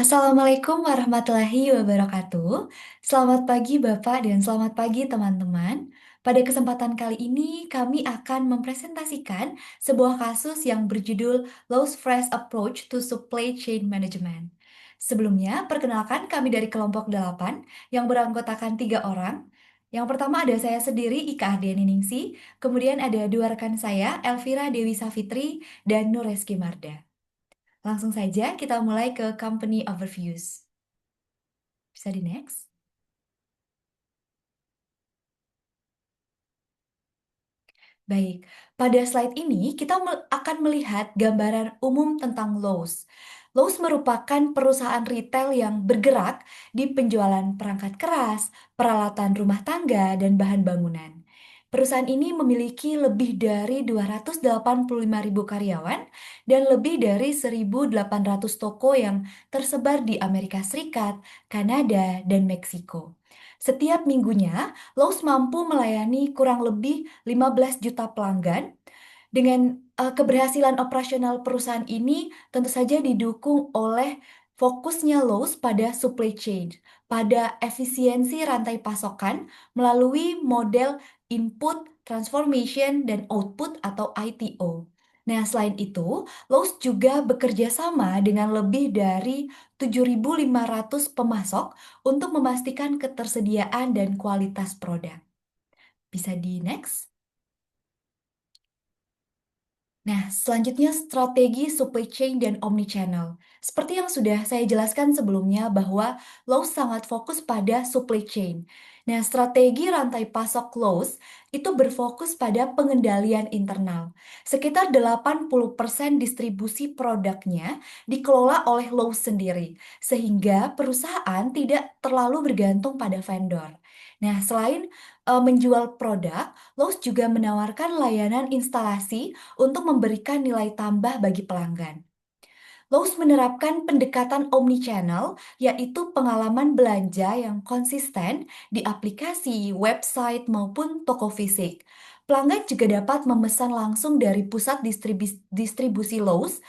Assalamualaikum warahmatullahi wabarakatuh. Selamat pagi Bapak dan selamat pagi teman-teman. Pada kesempatan kali ini kami akan mempresentasikan sebuah kasus yang berjudul Lowe's Fresh Approach to Supply Chain Management. Sebelumnya, perkenalkan kami dari kelompok 8 yang beranggotakan 3 orang. Yang pertama ada saya sendiri, Ika Ardiani Ningsi, kemudian ada dua rekan saya, Elvira Dewi Savitri dan Nureski Marda. Langsung saja kita mulai ke company overviews. Bisa di next. Baik, pada slide ini kita akan melihat gambaran umum tentang Lowe's. Lowe's merupakan perusahaan retail yang bergerak di penjualan perangkat keras, peralatan rumah tangga, dan bahan bangunan. Perusahaan ini memiliki lebih dari 285.000 karyawan dan lebih dari 1.800 toko yang tersebar di Amerika Serikat, Kanada, dan Meksiko. Setiap minggunya, Lowe's mampu melayani kurang lebih 15 juta pelanggan. Dengan keberhasilan operasional perusahaan ini tentu saja didukung oleh fokusnya Lowe's pada supply chain, pada efisiensi rantai pasokan melalui model input, transformation, dan output atau ITO. Nah, selain itu, Lowe's juga bekerja sama dengan lebih dari 7.500 pemasok untuk memastikan ketersediaan dan kualitas produk. Bisa di next. Nah, selanjutnya strategi supply chain dan omnichannel. Seperti yang sudah saya jelaskan sebelumnya bahwa Lowe's sangat fokus pada supply chain. Nah, strategi rantai pasok Lowe's itu berfokus pada pengendalian internal. Sekitar 80% distribusi produknya dikelola oleh Lowe's sendiri, sehingga perusahaan tidak terlalu bergantung pada vendor. Nah, selain menjual produk, Lowe's juga menawarkan layanan instalasi untuk memberikan nilai tambah bagi pelanggan. Lowe's menerapkan pendekatan omnichannel, yaitu pengalaman belanja yang konsisten di aplikasi, website, maupun toko fisik. Pelanggan juga dapat memesan langsung dari pusat distribusi Lowe's,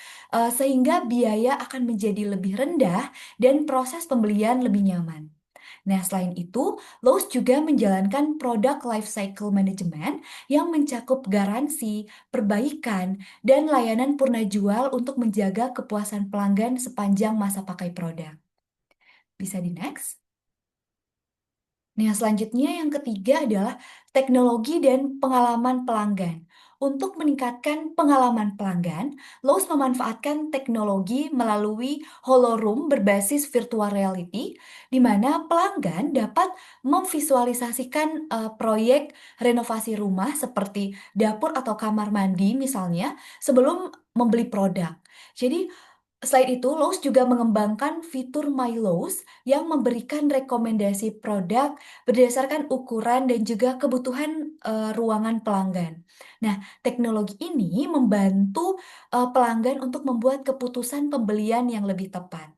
sehingga biaya akan menjadi lebih rendah dan proses pembelian lebih nyaman. Nah, selain itu, Lowe's juga menjalankan produk life cycle management yang mencakup garansi, perbaikan, dan layanan purna jual untuk menjaga kepuasan pelanggan sepanjang masa pakai produk. Bisa di next. Nah, selanjutnya yang ketiga adalah teknologi dan pengalaman pelanggan. Untuk meningkatkan pengalaman pelanggan, Lowe's memanfaatkan teknologi melalui holoroom berbasis virtual reality, di mana pelanggan dapat memvisualisasikan proyek renovasi rumah seperti dapur atau kamar mandi misalnya sebelum membeli produk. Jadi, selain itu, Lowe's juga mengembangkan fitur My Lowe's yang memberikan rekomendasi produk berdasarkan ukuran dan juga kebutuhan ruangan pelanggan. Nah, teknologi ini membantu pelanggan untuk membuat keputusan pembelian yang lebih tepat.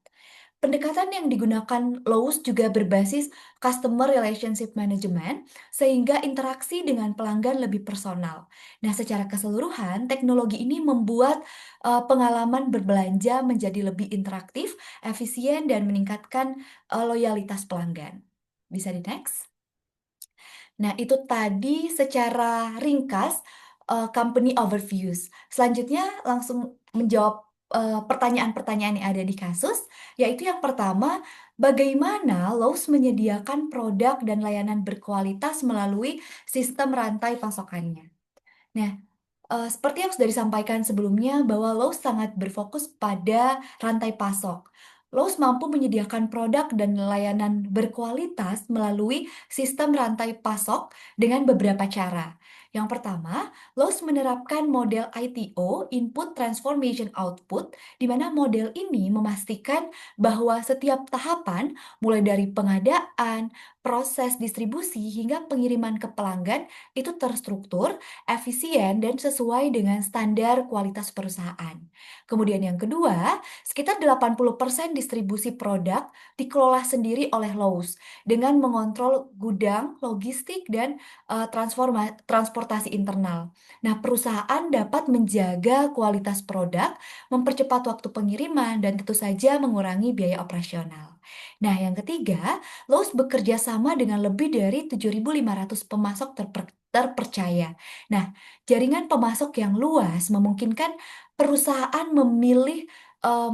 Pendekatan yang digunakan Lowe's juga berbasis Customer Relationship Management, sehingga interaksi dengan pelanggan lebih personal. Nah, secara keseluruhan, teknologi ini membuat pengalaman berbelanja menjadi lebih interaktif, efisien, dan meningkatkan loyalitas pelanggan. Bisa di next? Nah, itu tadi secara ringkas company overviews. Selanjutnya langsung menjawab pertanyaan-pertanyaan yang ada di kasus, yaitu yang pertama, bagaimana Lowe's menyediakan produk dan layanan berkualitas melalui sistem rantai pasokannya. Nah, seperti yang sudah disampaikan sebelumnya bahwa Lowe's sangat berfokus pada rantai pasok. Lowe's mampu menyediakan produk dan layanan berkualitas melalui sistem rantai pasok dengan beberapa cara. Yang pertama, Lowe's menerapkan model ITO, Input Transformation Output, di mana model ini memastikan bahwa setiap tahapan, mulai dari pengadaan, proses distribusi hingga pengiriman ke pelanggan itu terstruktur, efisien, dan sesuai dengan standar kualitas perusahaan. Kemudian yang kedua, sekitar 80% distribusi produk dikelola sendiri oleh Lowe's dengan mengontrol gudang, logistik, dan transportasi internal. Nah, perusahaan dapat menjaga kualitas produk, mempercepat waktu pengiriman, dan tentu saja mengurangi biaya operasional. Nah, yang ketiga, Lowe's bekerja sama dengan lebih dari 7.500 pemasok terpercaya. Nah, jaringan pemasok yang luas memungkinkan perusahaan memilih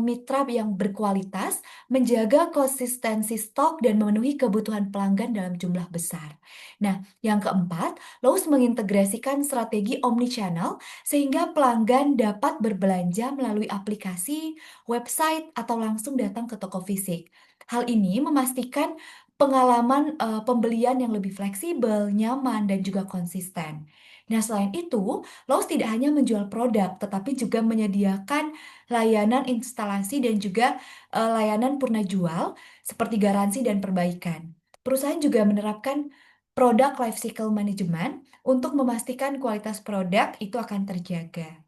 mitra yang berkualitas, menjaga konsistensi stok, dan memenuhi kebutuhan pelanggan dalam jumlah besar. Nah, yang keempat, Lowe's mengintegrasikan strategi omnichannel sehingga pelanggan dapat berbelanja melalui aplikasi, website, atau langsung datang ke toko fisik. Hal ini memastikan pengalaman pembelian yang lebih fleksibel, nyaman, dan juga konsisten. Nah, selain itu, Lowe's tidak hanya menjual produk, tetapi juga menyediakan layanan instalasi dan juga layanan purna jual seperti garansi dan perbaikan. Perusahaan juga menerapkan produk life cycle management untuk memastikan kualitas produk itu akan terjaga.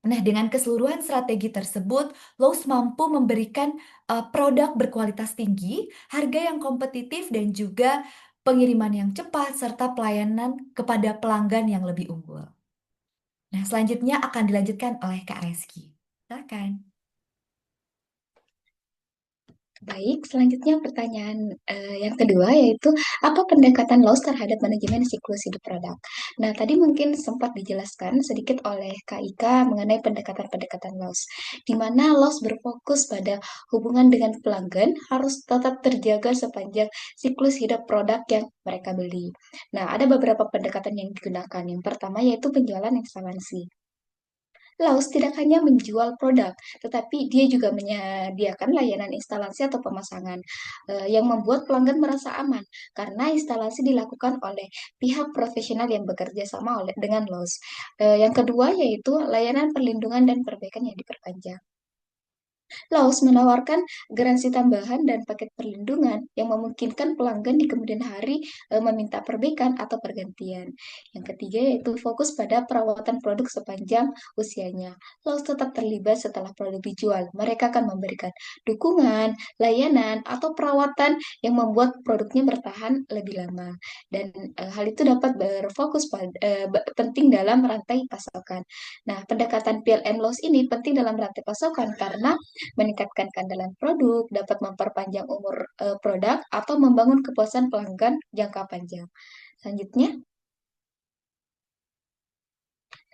Nah, dengan keseluruhan strategi tersebut, Lowe's mampu memberikan produk berkualitas tinggi, harga yang kompetitif, dan juga pengiriman yang cepat, serta pelayanan kepada pelanggan yang lebih unggul. Nah, selanjutnya akan dilanjutkan oleh Kak Reski. Silakan. Baik, selanjutnya pertanyaan yang kedua yaitu apa pendekatan Laos terhadap manajemen siklus hidup produk? Nah, tadi mungkin sempat dijelaskan sedikit oleh Kak Ika mengenai pendekatan-pendekatan Laos, di mana Laos berfokus pada hubungan dengan pelanggan harus tetap terjaga sepanjang siklus hidup produk yang mereka beli. Nah, ada beberapa pendekatan yang digunakan. Yang pertama yaitu penjualan instalasi. Laos tidak hanya menjual produk, tetapi dia juga menyediakan layanan instalasi atau pemasangan yang membuat pelanggan merasa aman karena instalasi dilakukan oleh pihak profesional yang bekerja sama dengan Laos. Yang kedua yaitu layanan perlindungan dan perbaikan yang diperpanjang. Laos menawarkan garansi tambahan dan paket perlindungan yang memungkinkan pelanggan di kemudian hari meminta perbaikan atau pergantian. Yang ketiga yaitu fokus pada perawatan produk sepanjang usianya. Laos tetap terlibat setelah produk dijual. Mereka akan memberikan dukungan, layanan, atau perawatan yang membuat produknya bertahan lebih lama. Dan hal itu dapat berfokus pada penting dalam rantai pasokan. Nah, pendekatan PLN Laos ini penting dalam rantai pasokan karena meningkatkan keandalan produk, dapat memperpanjang umur produk, atau membangun kepuasan pelanggan jangka panjang. Selanjutnya,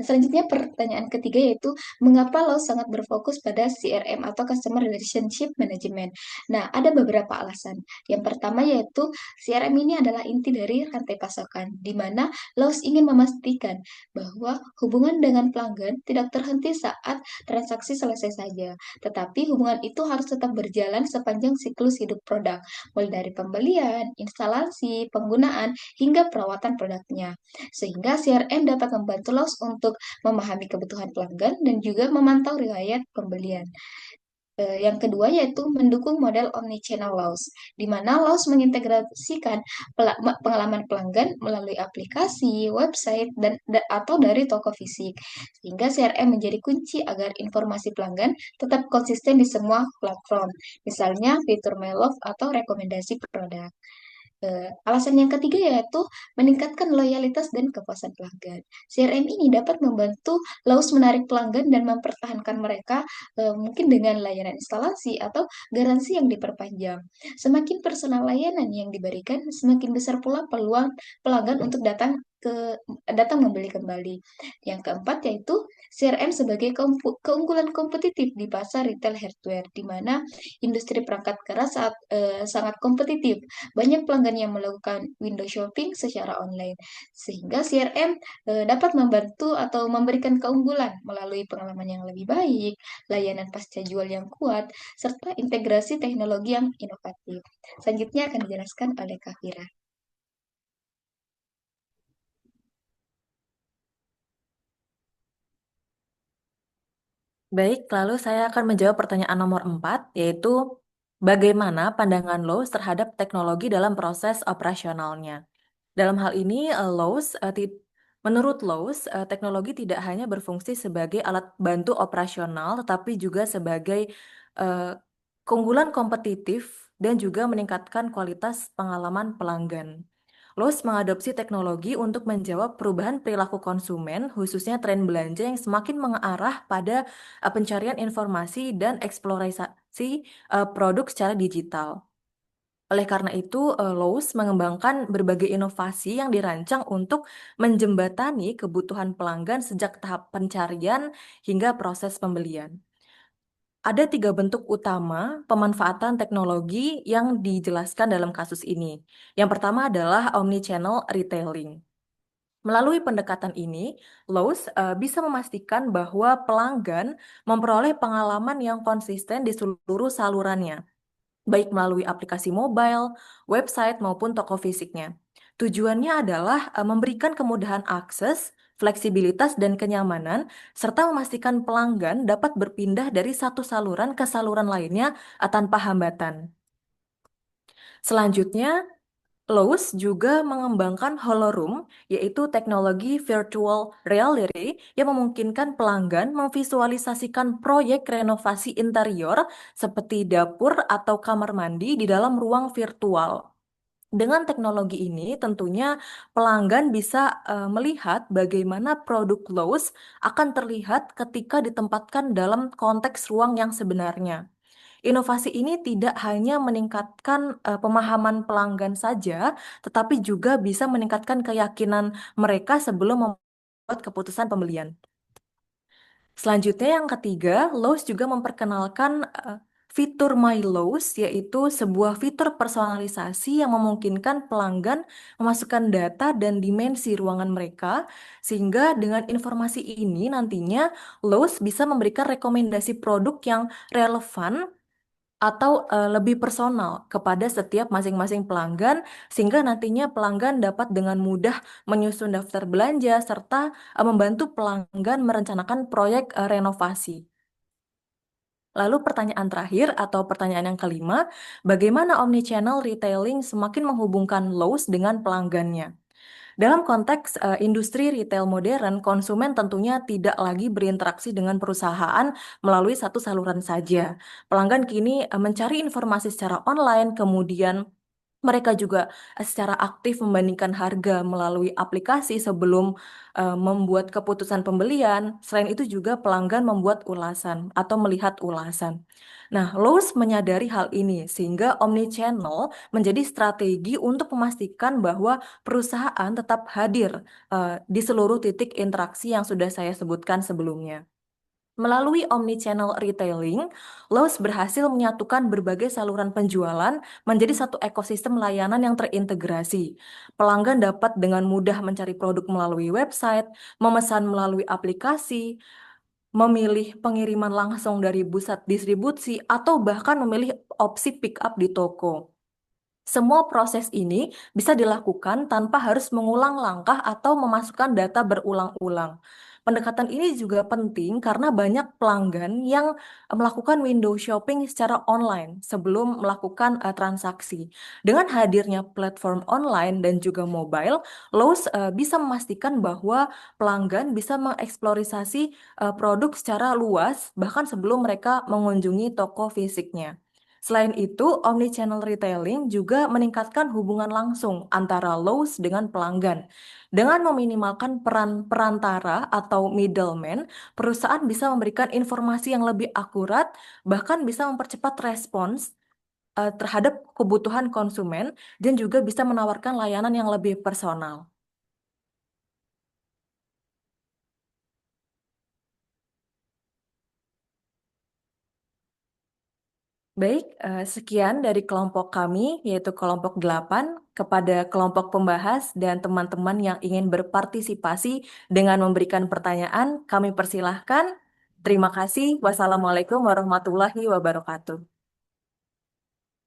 selanjutnya pertanyaan ketiga yaitu mengapa lo sangat berfokus pada CRM atau Customer Relationship Management? Nah, ada beberapa alasan. Yang pertama yaitu CRM ini adalah inti dari rantai pasokan, di mana Lowe's ingin memastikan bahwa hubungan dengan pelanggan tidak terhenti saat transaksi selesai saja, tetapi hubungan itu harus tetap berjalan sepanjang siklus hidup produk, mulai dari pembelian, instalasi, penggunaan, hingga perawatan produknya. Sehingga CRM dapat membantu Lowe's untuk memahami kebutuhan pelanggan dan juga memantau riwayat pembelian. Yang kedua yaitu mendukung model omnichannel Lowe's, di mana Lowe's mengintegrasikan pengalaman pelanggan melalui aplikasi, website, atau dari toko fisik, sehingga CRM menjadi kunci agar informasi pelanggan tetap konsisten di semua platform, misalnya fitur My Love atau rekomendasi produk. Alasan yang ketiga yaitu meningkatkan loyalitas dan kepuasan pelanggan. CRM ini dapat membantu Laos menarik pelanggan dan mempertahankan mereka mungkin dengan layanan instalasi atau garansi yang diperpanjang. Semakin personal layanan yang diberikan, semakin besar pula peluang pelanggan untuk datang membeli kembali. Yang keempat yaitu CRM sebagai keunggulan kompetitif di pasar retail hardware, di mana industri perangkat keras sangat kompetitif. Banyak pelanggan yang melakukan window shopping secara online, sehingga CRM dapat membantu atau memberikan keunggulan melalui pengalaman yang lebih baik, layanan pasca jual yang kuat, serta integrasi teknologi yang inovatif. Selanjutnya akan dijelaskan oleh Kak Fira. Baik, lalu saya akan menjawab pertanyaan nomor 4, yaitu Bagaimana pandangan Lowe's terhadap teknologi dalam proses operasionalnya? Dalam hal ini, menurut Lowe's, teknologi tidak hanya berfungsi sebagai alat bantu operasional, tetapi juga sebagai eh, keunggulan kompetitif dan juga meningkatkan kualitas pengalaman pelanggan. Lowe's mengadopsi teknologi untuk menjawab perubahan perilaku konsumen, khususnya tren belanja yang semakin mengarah pada pencarian informasi dan eksplorasi produk secara digital. Oleh karena itu, Lowe's mengembangkan berbagai inovasi yang dirancang untuk menjembatani kebutuhan pelanggan sejak tahap pencarian hingga proses pembelian. Ada tiga bentuk utama pemanfaatan teknologi yang dijelaskan dalam kasus ini. Yang pertama adalah omnichannel retailing. Melalui pendekatan ini, Lowe's bisa memastikan bahwa pelanggan memperoleh pengalaman yang konsisten di seluruh salurannya, baik melalui aplikasi mobile, website, maupun toko fisiknya. Tujuannya adalah memberikan kemudahan akses, fleksibilitas, dan kenyamanan, serta memastikan pelanggan dapat berpindah dari satu saluran ke saluran lainnya tanpa hambatan. Selanjutnya, Lowe's juga mengembangkan HoloRoom, yaitu teknologi virtual reality yang memungkinkan pelanggan memvisualisasikan proyek renovasi interior seperti dapur atau kamar mandi di dalam ruang virtual. Dengan teknologi ini, tentunya pelanggan bisa melihat bagaimana produk Lowe's akan terlihat ketika ditempatkan dalam konteks ruang yang sebenarnya. Inovasi ini tidak hanya meningkatkan pemahaman pelanggan saja, tetapi juga bisa meningkatkan keyakinan mereka sebelum membuat keputusan pembelian. Selanjutnya yang ketiga, Lowe's juga memperkenalkan fitur My Lowe's, yaitu sebuah fitur personalisasi yang memungkinkan pelanggan memasukkan data dan dimensi ruangan mereka, sehingga dengan informasi ini nantinya Lowe's bisa memberikan rekomendasi produk yang relevan atau lebih personal kepada setiap masing-masing pelanggan, sehingga nantinya pelanggan dapat dengan mudah menyusun daftar belanja serta membantu pelanggan merencanakan proyek renovasi. Lalu pertanyaan terakhir atau pertanyaan yang kelima, bagaimana omnichannel retailing semakin menghubungkan Lowe's dengan pelanggannya? Dalam konteks industri retail modern, konsumen tentunya tidak lagi berinteraksi dengan perusahaan melalui satu saluran saja. Pelanggan kini mencari informasi secara online, kemudian mereka juga secara aktif membandingkan harga melalui aplikasi sebelum membuat keputusan pembelian. Selain itu juga pelanggan membuat ulasan atau melihat ulasan. Nah, Lowe's menyadari hal ini sehingga omnichannel menjadi strategi untuk memastikan bahwa perusahaan tetap hadir di seluruh titik interaksi yang sudah saya sebutkan sebelumnya. Melalui omnichannel retailing, Lowe's berhasil menyatukan berbagai saluran penjualan menjadi satu ekosistem layanan yang terintegrasi. Pelanggan dapat dengan mudah mencari produk melalui website, memesan melalui aplikasi, memilih pengiriman langsung dari pusat distribusi, atau bahkan memilih opsi pick up di toko. Semua proses ini bisa dilakukan tanpa harus mengulang langkah atau memasukkan data berulang-ulang. Pendekatan ini juga penting karena banyak pelanggan yang melakukan window shopping secara online sebelum melakukan transaksi. Dengan hadirnya platform online dan juga mobile, Lowe's bisa memastikan bahwa pelanggan bisa mengeksplorasi produk secara luas bahkan sebelum mereka mengunjungi toko fisiknya. Selain itu, omnichannel retailing juga meningkatkan hubungan langsung antara Lowe's dengan pelanggan. Dengan meminimalkan peran perantara atau middleman, perusahaan bisa memberikan informasi yang lebih akurat, bahkan bisa mempercepat respons terhadap kebutuhan konsumen, dan juga bisa menawarkan layanan yang lebih personal. Baik, sekian dari kelompok kami, yaitu kelompok 8, kepada kelompok pembahas dan teman-teman yang ingin berpartisipasi dengan memberikan pertanyaan, kami persilahkan. Terima kasih. Wassalamualaikum warahmatullahi wabarakatuh.